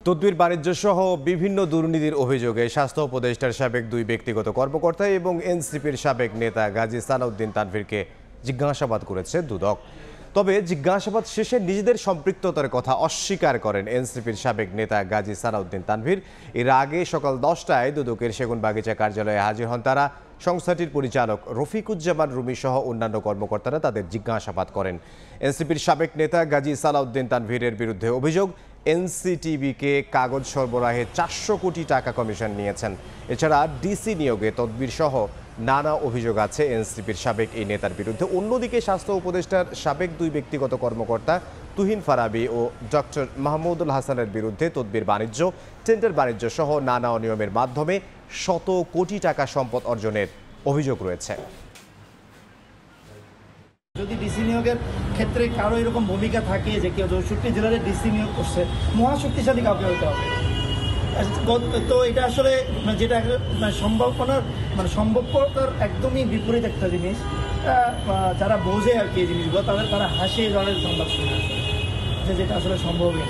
তদবির বাণিজ্য সহ বিভিন্ন দুর্নীতির অভিযোগে স্বাস্থ্য উপদেষ্টার সাবেক দুই ব্যক্তিগত কর্মকর্তা এবং এনসিপির সাবেক নেতা গাজী সালাউদ্দিন তানভীরকে জিজ্ঞাসাবাদ করেছে দুদক। তবে জিজ্ঞাসাবাদ শেষে নিজেদের সম্পৃক্ততার কথা অস্বীকার করেন এনসিপির সাবেক নেতা গাজী সালাউদ্দিন তানভীর। এর আগে সকাল 10টায় দুদকের সেগুনবাগিচা কার্যালয়ে হাজির হন তারা। সংস্থাটির পরিচালক রফিকুজ্জামান রুমি সহ অন্যান্য কর্মকর্তারা তাদের জিজ্ঞাসাবাদ করেন। এনসিপির সাবেক নেতা গাজী সালাউদ্দিন তানভীরের বিরুদ্ধে অভিযোগ, এনসিটিবিকে কাগজ সরবরাহে 400 কোটি টাকা কমিশন নিয়েছেন। এছাড়া ডিসি নিয়োগে তদবির সহ নানা অভিযোগ আছে এনসিপির সাবেক এই নেতার বিরুদ্ধে। অন্যদিকে স্বাস্থ্য উপদেষ্টার সাবেক দুই ব্যক্তিগত কর্মকর্তা তুহিন ফারাবী ও ডক্টর মাহমুদুল হাসানের বিরুদ্ধে তদবির বাণিজ্য, টেন্ডার বাণিজ্য সহ নানা অনিয়মের মাধ্যমে শত কোটি টাকা সম্পদ অর্জনের অভিযোগ রয়েছে। যদি ডিসি নিয়োগের ক্ষেত্রে কারো এরকম ভূমিকা থাকে যে কেউ 64 জেলার ডিসি নিয়োগ করছে, মহাশক্তিশালী কাউকে হতে হবে। তো এটা আসলে যেটা সম্ভবপরতার একদমই বিপরীত একটা জিনিস। যারা বোঝে আর কি এই জিনিসগুলো, তারা হাসিয়ে জলের সংবাদ শুনে, যেটা আসলে সম্ভবই না।